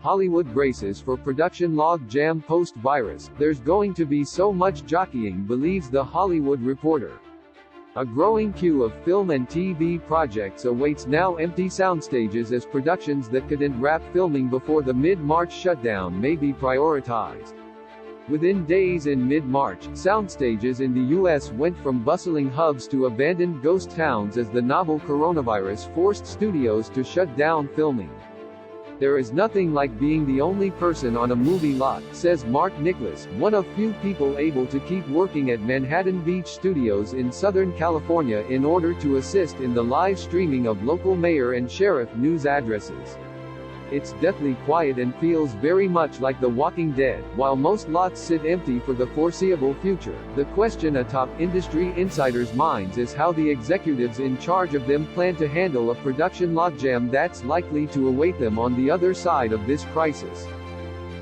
Hollywood braces for production log jam post-virus. There's going to be so much jockeying, believes The Hollywood Reporter. A growing queue of film and TV projects awaits now empty soundstages as productions that couldn't wrap filming before the mid-March shutdown may be prioritized. Within days in mid-March, soundstages in the U.S. went from bustling hubs to abandoned ghost towns as the novel coronavirus forced studios to shut down filming. There is nothing like being the only person on a movie lot, says Mark Nicholas, one of few people able to keep working at Manhattan Beach Studios in Southern California in order to assist in the live streaming of local mayor and sheriff news addresses. It's deathly quiet and feels very much like The Walking Dead. While most lots sit empty for the foreseeable future, the question atop industry insiders' minds is how the executives in charge of them plan to handle a production logjam that's likely to await them on the other side of this crisis.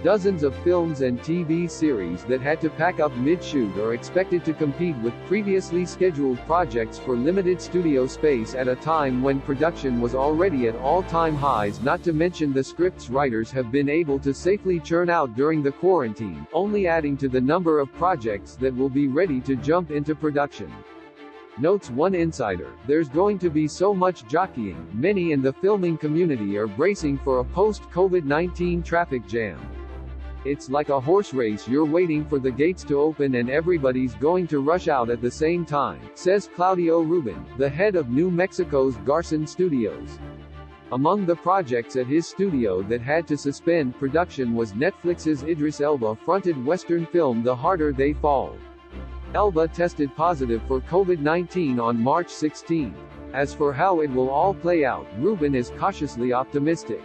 Dozens of films and TV series that had to pack up mid-shoot are expected to compete with previously scheduled projects for limited studio space at a time when production was already at all-time highs, not to mention the scripts writers have been able to safely churn out during the quarantine, only adding to the number of projects that will be ready to jump into production. Notes one insider, there's going to be so much jockeying, many in the filming community are bracing for a post-COVID-19 traffic jam. It's like a horse race, you're waiting for the gates to open and everybody's going to rush out at the same time, says Claudio Rubin, the head of New Mexico's Garson Studios. Among the projects at his studio that had to suspend production was Netflix's Idris Elba-fronted Western film The Harder They Fall. Elba tested positive for COVID-19 on March 16. As for how it will all play out, Rubin is cautiously optimistic.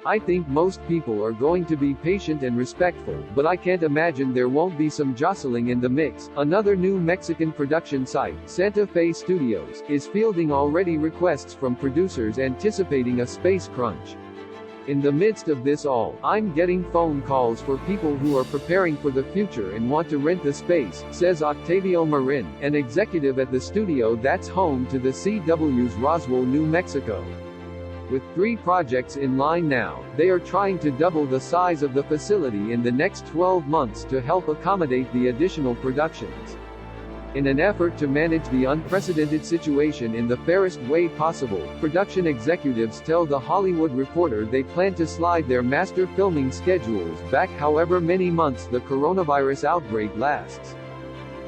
I think most people are going to be patient and respectful, but I can't imagine there won't be some jostling in the mix. Another new Mexican production site, Santa Fe Studios, is fielding already requests from producers anticipating a space crunch. In the midst of this all, I'm getting phone calls for people who are preparing for the future and want to rent the space, says Octavio Marin, an executive at the studio that's home to the CW's Roswell, New Mexico. With 3 projects in line now, they are trying to double the size of the facility in the next 12 months to help accommodate the additional productions. In an effort to manage the unprecedented situation in the fairest way possible, production executives tell The Hollywood Reporter they plan to slide their master filming schedules back however many months the coronavirus outbreak lasts.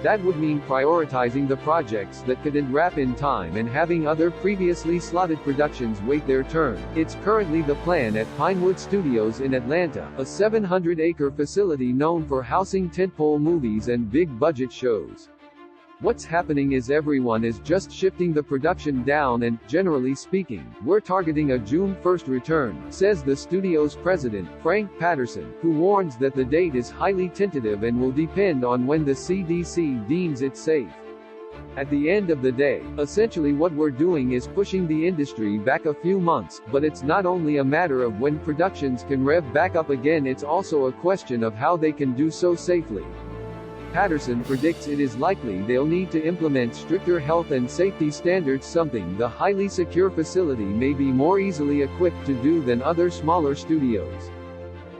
That would mean prioritizing the projects that couldn't wrap in time and having other previously slotted productions wait their turn. It's currently the plan at Pinewood Studios in Atlanta, a 700-acre facility known for housing tentpole movies and big-budget shows. What's happening is everyone is just shifting the production down and, generally speaking, we're targeting a June 1st return, says the studio's president, Frank Patterson, who warns that the date is highly tentative and will depend on when the CDC deems it safe. At the end of the day, essentially what we're doing is pushing the industry back a few months, but it's not only a matter of when productions can rev back up again, it's also a question of how they can do so safely. Patterson predicts it is likely they'll need to implement stricter health and safety standards, something the highly secure facility may be more easily equipped to do than other smaller studios.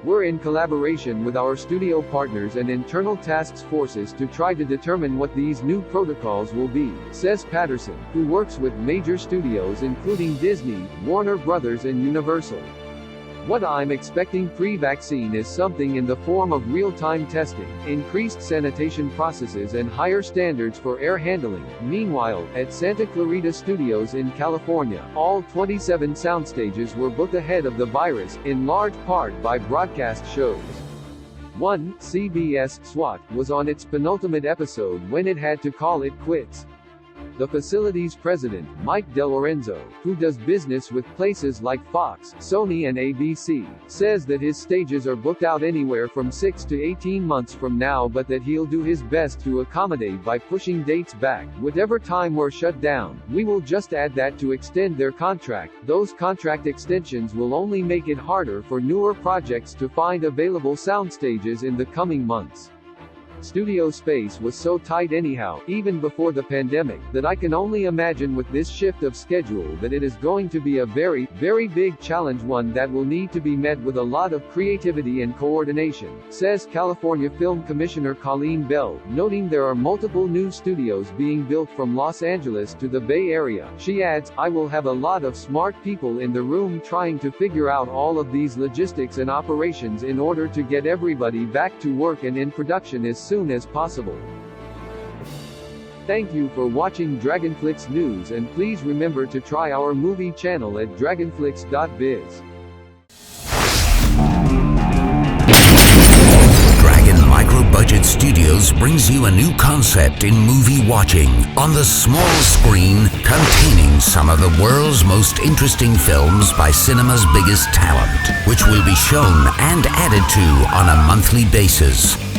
We're in collaboration with our studio partners and internal task forces to try to determine what these new protocols will be, says Patterson, who works with major studios including Disney, Warner Brothers and Universal. What I'm expecting pre-vaccine is something in the form of real-time testing, increased sanitation processes and higher standards for air handling. Meanwhile, at Santa Clarita Studios in California, all 27 soundstages were booked ahead of the virus, in large part by broadcast shows. One, CBS SWAT, was on its penultimate episode when it had to call it quits. The facility's president, Mike DeLorenzo, who does business with places like Fox, Sony and ABC, says that his stages are booked out anywhere from 6 to 18 months from now, but that he'll do his best to accommodate by pushing dates back. Whatever time we're shut down, we will just add that to extend their contract. Those contract extensions will only make it harder for newer projects to find available soundstages in the coming months. Studio space was so tight anyhow, even before the pandemic, that I can only imagine with this shift of schedule that it is going to be a very, very big challenge, one that will need to be met with a lot of creativity and coordination, says California Film Commissioner Colleen Bell, noting there are multiple new studios being built from Los Angeles to the Bay Area. She adds, I will have a lot of smart people in the room trying to figure out all of these logistics and operations in order to get everybody back to work and in production as soon as possible. Thank you for watching DRagonFLIX News, and please remember to try our movie channel at dragonflix.biz. Dragon Micro-Budget Studios brings you a new concept in movie watching on the small screen, containing some of the world's most interesting films by cinema's biggest talent, which will be shown and added to on a monthly basis.